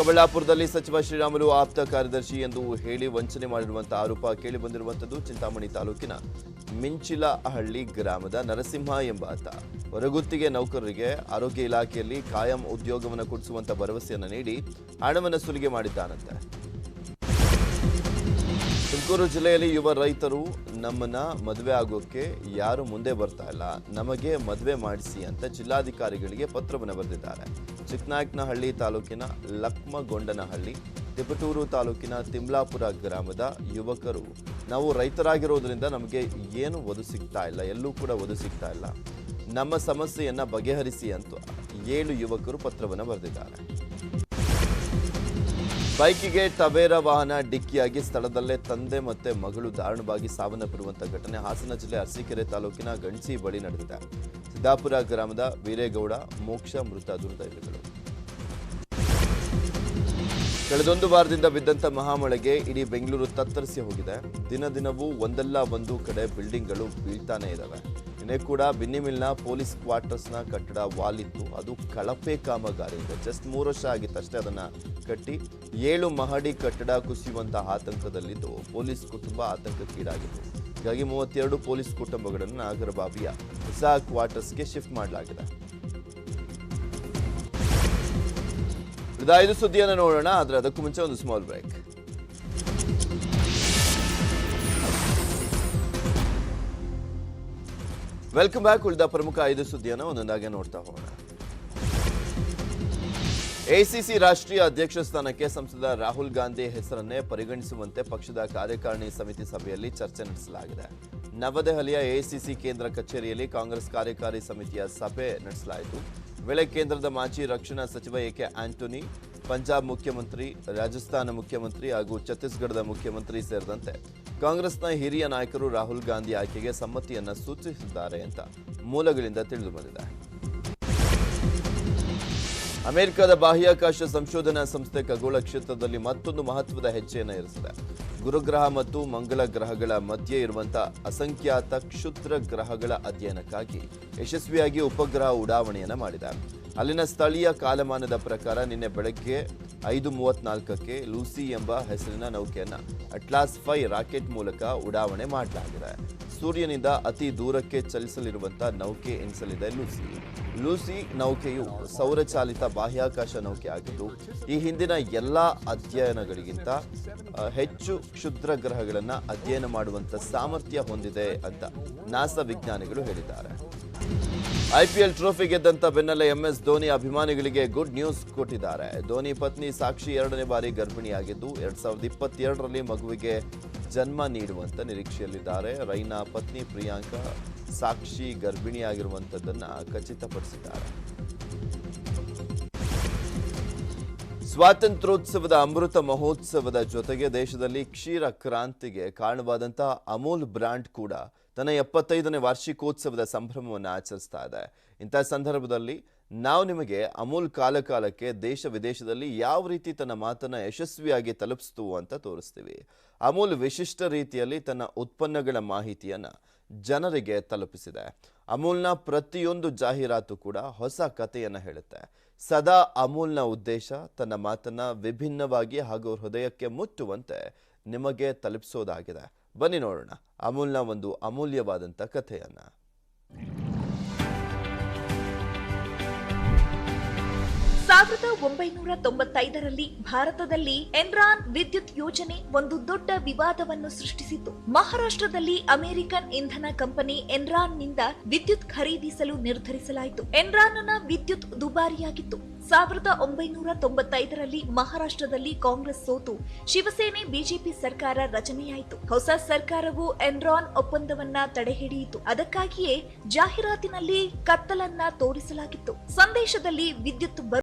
ಚಿಕ್ಕಬಳ್ಳಾಪುರದಲ್ಲಿ ಸಚಿವ ಶ್ರೀರಾಮುಲು ಆಪ್ತ ಕಾರ್ಯದರ್ಶಿ ಎಂದು ಹೇಳಿ ವಂಚನೆ ಮಾಡಿರುವಂತಹ ಆರೋಪ ಕೇಳಿಬಂದಿರುವಂತದ್ದು. ಚಿಂತಾಮಣಿ ತಾಲೂಕಿನ ಮಿಂಚಿಲಹಳ್ಳಿ ಗ್ರಾಮದ ನರಸಿಂಹ ಎಂಬಾತ ಹೊರಗುತ್ತಿಗೆ ನೌಕರರಿಗೆ ಆರೋಗ್ಯ ಇಲಾಖೆಯಲ್ಲಿ ಕಾಯಂ ಉದ್ಯೋಗವನ್ನು ಕೊಡಿಸುವಂತ ಭರವಸೆಯನ್ನು ನೀಡಿ ಹಣವನ್ನು ಸುಲಿಗೆ ಮಾಡಿದ್ದಾನಂತೆ. ತುಮಕೂರು ಜಿಲ್ಲೆಯಲ್ಲಿ ಯುವ ರೈತರು ನಮ್ಮನ್ನ ಮದುವೆ ಆಗೋಕೆ ಯಾರು ಮುಂದೆ ಬರ್ತಾ ಇಲ್ಲ, ನಮಗೆ ಮದುವೆ ಮಾಡಿಸಿ ಅಂತ ಜಿಲ್ಲಾಧಿಕಾರಿಗಳಿಗೆ ಪತ್ರವನ್ನು ಬರೆದಿದ್ದಾರೆ. ಚಿಕ್ಕನಾಯಕನಹಳ್ಳಿ ತಾಲೂಕಿನ ಲಕ್ಮಗೊಂಡನಹಳ್ಳಿ, ತಿಪಟೂರು ತಾಲೂಕಿನ ತಿಮ್ಲಾಪುರ ಗ್ರಾಮದ ಯುವಕರು ನಾವು ರೈತರಾಗಿರೋದ್ರಿಂದ ನಮಗೆ ಏನು ಒದು ಸಿಗ್ತಾ ಇಲ್ಲ, ಎಲ್ಲೂ ಕೂಡ ಒದು ಸಿಗ್ತಾ ಇಲ್ಲ, ನಮ್ಮ ಸಮಸ್ಯೆಯನ್ನ ಬಗೆಹರಿಸಿ ಅಂತ 7 ಯುವಕರು ಪತ್ರವನ್ನು ಬರೆದಿದ್ದಾರೆ. ಬೈಕಿಗೆ ಟವೇರಾ ವಾಹನ ಡಿಕ್ಕಿಯಾಗಿ ಸ್ಥಳದಲ್ಲೇ ತಂದೆ ಮತ್ತೆ ಮಗಳು ದಾರುಣವಾಗಿ ಸಾವನ್ನಪ್ಪಿರುವಂತಹ ಘಟನೆ ಹಾಸನ ಜಿಲ್ಲೆ ಅರಸೀಕೆರೆ ತಾಲೂಕಿನ ಗಣಸಿ ಬಳಿ ನಡೆದಿದೆ. ಸಿದ್ದಾಪುರ ಗ್ರಾಮದ ವೀರೇಗೌಡ ಮೋಕ್ಷ ಮೃತ ದುರ್ದೈವಿಗಳು. ಕಳೆದೊಂದು ವಾರದಿಂದ ಬಿದ್ದಂತ ಮಹಾಮಳೆಗೆ ಇಡೀ ಬೆಂಗಳೂರು ತತ್ತರಿಸಿ ಹೋಗಿದೆ. ದಿನ ದಿನವೂ ಒಂದಲ್ಲ ಒಂದು ಕಡೆ ಬಿಲ್ಡಿಂಗ್ಗಳು ಬೀಳ್ತಾನೆ ಇದಾವೆ. ನಿನ್ನೆ ಕೂಡ ಬಿನ್ನಿಮಿಲ್ನ ಪೊಲೀಸ್ ಕ್ವಾರ್ಟರ್ಸ್ನ ಕಟ್ಟಡ ವಾಲಿತ್ತು. ಅದು ಕಳಪೆ ಕಾಮಗಾರಿ ಇದೆ. ಜಸ್ಟ್ 3 ವರ್ಷ ಆಗಿತ್ತಷ್ಟೇ ಅದನ್ನ ಕಟ್ಟಿ 7 ಮಹಡಿ ಕಟ್ಟಡ ಕುಸಿಯುವಂತಹ ಆತಂಕದಲ್ಲಿದ್ದು ಪೊಲೀಸ್ ಕುಟುಂಬ ಆತಂಕಕ್ಕೀಡಾಗಿತ್ತು. ಹೀಗಾಗಿ 32 ಪೊಲೀಸ್ ಕುಟುಂಬಗಳನ್ನು ನಾಗರಬಾವಿಯ ಹೊಸ ಕ್ವಾರ್ಟರ್ಸ್ಗೆ ಶಿಫ್ಟ್ ಮಾಡಲಾಗಿದೆ. 5 ಸುದ್ದಿಯನ್ನು ನೋಡೋಣ, ಆದರೆ ಅದಕ್ಕೂ ಮುಂಚೆ ಒಂದು ಸ್ಮಾಲ್ ಬ್ರೇಕ್. Welcome back. ಉಳಿದ ಪ್ರಮುಖ 5 ಸುದ್ದಿಯನ್ನು ಒಂದೊಂದಾಗೆ ನೋಡ್ತಾ ಹೋಗೋಣ. ಎಸಿಸಿ ರಾಷ್ಟ್ರೀಯ ಅಧ್ಯಕ್ಷ ಸ್ಥಾನಕ್ಕೆ ಸಂಸದ ರಾಹುಲ್ ಗಾಂಧಿ ಹೆಸರನ್ನೇ ಪರಿಗಣಿಸುವಂತೆ ಪಕ್ಷದ ಕಾರ್ಯಕಾರಿಣಿ ಸಮಿತಿ ಸಭೆಯಲ್ಲಿ ಚರ್ಚೆ ನಡೆಸಲಾಗಿದೆ. ನವದೆಹಲಿಯ ಎಸಿಸಿ ಕೇಂದ್ರ ಕಚೇರಿಯಲ್ಲಿ ಕಾಂಗ್ರೆಸ್ ಕಾರ್ಯಕಾರಿ ಸಮಿತಿಯ ಸಭೆ ನಡೆಸಲಾಯಿತು. ವೇಳೆ ಕೇಂದ್ರದ ಮಾಜಿ ರಕ್ಷಣಾ ಸಚಿವ ಎಕೆ ಆಂಟೋನಿ, ಪಂಜಾಬ್ ಮುಖ್ಯಮಂತ್ರಿ, ರಾಜಸ್ಥಾನ ಮುಖ್ಯಮಂತ್ರಿ ಹಾಗೂ ಛತ್ತೀಸ್ಗಢದ ಮುಖ್ಯಮಂತ್ರಿ ಸೇರಿದಂತೆ ಕಾಂಗ್ರೆಸ್ನ ಹಿರಿಯ ನಾಯಕರು ರಾಹುಲ್ ಗಾಂಧಿ ಆಯ್ಕೆಗೆ ಸಮ್ಮತಿಯನ್ನ ಸೂಚಿಸಿದ್ದಾರೆ ಅಂತ ಮೂಲಗಳಿಂದ ತಿಳಿದುಬಂದಿದೆ. ಅಮೆರಿಕದ ಬಾಹ್ಯಾಕಾಶ ಸಂಶೋಧನಾ ಸಂಸ್ಥೆ ಖಗೋಳ ಕ್ಷೇತ್ರದಲ್ಲಿ ಮತ್ತೊಂದು ಮಹತ್ವದ ಹೆಜ್ಜೆಯನ್ನು ಇರಿಸಿದೆ. ಗುರುಗ್ರಹ ಮತ್ತು ಮಂಗಲ ಗ್ರಹಗಳ ಮಧ್ಯೆ ಇರುವಂತಹ ಅಸಂಖ್ಯಾತ ಕ್ಷುದ್ರ ಗ್ರಹಗಳ ಅಧ್ಯಯನಕ್ಕಾಗಿ ಯಶಸ್ವಿಯಾಗಿ ಉಪಗ್ರಹ ಉಡಾವಣೆಯನ್ನು ಮಾಡಿದೆ. ಅಲ್ಲಿನ ಸ್ಥಳೀಯ ಕಾಲಮಾನದ ಪ್ರಕಾರ ನಿನ್ನೆ ಬೆಳಗ್ಗೆ 5:34ಕ್ಕೆ ಲೂಸಿ ಎಂಬ ಹೆಸರಿನ ನೌಕೆಯನ್ನ ಅಟ್ಲಾಸ್ 5 ರಾಕೆಟ್ ಮೂಲಕ ಉಡಾವಣೆ ಮಾಡಲಾಗಿದೆ. ಸೂರ್ಯನಿಂದ ಅತಿ ದೂರಕ್ಕೆ ಚಲಿಸಲಿರುವಂತಹ ನೌಕೆ ಎನಿಸಲಿದೆ ಲೂಸಿ ನೌಕೆಯು ಸೌರಚಾಲಿತ ಬಾಹ್ಯಾಕಾಶ ನೌಕೆ ಆಗಿದ್ದು ಈ ಹಿಂದಿನ ಎಲ್ಲಾ ಅಧ್ಯಯನಗಳಿಗಿಂತ ಹೆಚ್ಚು ಕ್ಷುದ್ರ ಗ್ರಹಗಳನ್ನು ಅಧ್ಯಯನ ಮಾಡುವಂತ ಸಾಮರ್ಥ್ಯ ಹೊಂದಿದೆ ಅಂತ ನಾಸಾ ವಿಜ್ಞಾನಿಗಳು ಹೇಳಿದ್ದಾರೆ. ಐಪಿಎಲ್ ಟ್ರೋಫಿ ಗೆದ್ದಂತ ಬೆನ್ನಲ್ಲೇ ಎಂಎಸ್ ಧೋನಿ ಅಭಿಮಾನಿಗಳಿಗೆ ಗುಡ್ ನ್ಯೂಸ್ ಕೊಟ್ಟಿದ್ದಾರೆ. ಧೋನಿ ಪತ್ನಿ ಸಾಕ್ಷಿ 2ನೇ ಬಾರಿ ಗರ್ಭಿಣಿಯಾಗಿದ್ದು 2022ರಲ್ಲಿ ಮಗುವಿಗೆ ಜನ್ಮ ನೀಡುವಂತ ನಿರೀಕ್ಷೆಯಲ್ಲಿದ್ದಾರೆ. ರೈನಾ ಪತ್ನಿ ಪ್ರಿಯಾಂಕಾ ಸಾಕ್ಷಿ ಗರ್ಭಿಣಿಯಾಗಿರುವಂತದ್ದನ್ನ ಖಚಿತಪಡಿಸಿದ್ದಾರೆ. ಸ್ವಾತಂತ್ರ್ಯೋತ್ಸವದ ಅಮೃತ ಮಹೋತ್ಸವದ ಜೊತೆಗೆ ದೇಶದಲ್ಲಿ ಕ್ಷೀರ ಕ್ರಾಂತಿಗೆ ಕಾರಣವಾದಂತಹ ಅಮೂಲ್ ಬ್ರ್ಯಾಂಡ್ ಕೂಡ ತನ್ನ 75ನೇ ವಾರ್ಷಿಕೋತ್ಸವದ ಸಂಭ್ರಮವನ್ನು ಆಚರಿಸ್ತಾ ಇದೆ. ಇಂಥ ಸಂದರ್ಭದಲ್ಲಿ ನಾವು ನಿಮಗೆ ಅಮೂಲ್ ಕಾಲಕಾಲಕ್ಕೆ ದೇಶ ವಿದೇಶದಲ್ಲಿ ಯಾವ ರೀತಿ ತನ್ನ ಮಾತನ್ನ ಯಶಸ್ವಿಯಾಗಿ ತಲುಪಿಸ್ತು ಅಂತ ತೋರಿಸ್ತೀವಿ. ಅಮೂಲ್ ವಿಶಿಷ್ಟ ರೀತಿಯಲ್ಲಿ ತನ್ನ ಉತ್ಪನ್ನಗಳ ಮಾಹಿತಿಯನ್ನ ಜನರಿಗೆ ತಲುಪಿಸಿದೆ. ಅಮೂಲ್ನ ಪ್ರತಿಯೊಂದು ಜಾಹೀರಾತು ಕೂಡ ಹೊಸ ಕಥೆಯನ್ನ ಹೇಳುತ್ತೆ. ಸದಾ ಅಮೂಲ್ನ ಉದ್ದೇಶ ತನ್ನ ಮಾತನ್ನ ವಿಭಿನ್ನವಾಗಿ ಹಾಗೂ ಹೃದಯಕ್ಕೆ ಮುಟ್ಟುವಂತೆ ನಿಮಗೆ ತಲುಪಿಸೋದಾಗಿದೆ. ಬನ್ನಿ ನೋಡೋಣ ಅಮೂಲ್ನ ಒಂದು ಅಮೂಲ್ಯವಾದಂಥ ಕಥೆಯನ್ನ. 1995ರಲ್ಲಿ ಭಾರತದಲ್ಲಿ ಎನ್ರಾನ್ ವಿದ್ಯುತ್ ಯೋಜನೆ ಒಂದು ದೊಡ್ಡ ವಿವಾದವನ್ನು ಸೃಷ್ಟಿಸಿತ್ತು. ಮಹಾರಾಷ್ಟ್ರದಲ್ಲಿ ಅಮೆರಿಕನ್ ಇಂಧನ ಕಂಪನಿ ಎನ್ರಾನ್ ನಿಂದ ವಿದ್ಯುತ್ ಖರೀದಿಸಲು ನಿರ್ಧರಿಸಲಾಯಿತು. ಎನ್ರಾನ್ನ ವಿದ್ಯುತ್ ದುಬಾರಿಯಾಗಿತ್ತು. 1995ರಲ್ಲಿ ಮಹಾರಾಷ್ಟ್ರದಲ್ಲಿ ಕಾಂಗ್ರೆಸ್ ಸೋತು ಶಿವಸೇನೆ ಬಿಜೆಪಿ ಸರ್ಕಾರ ರಚನೆಯಾಯಿತು. ಹೊಸ ಸರ್ಕಾರವು ಎನ್ರಾನ್ ಒಪ್ಪಂದವನ್ನ ತಡೆಹಿಡಿಯಿತು. ಅದಕ್ಕಾಗಿಯೇ ಜಾಹೀರಾತಿನಲ್ಲಿ ಕತ್ತಲನ್ನ ತೋರಿಸಲಾಗಿತ್ತು. ಸಂದೇಶದಲ್ಲಿ ವಿದ್ಯುತ್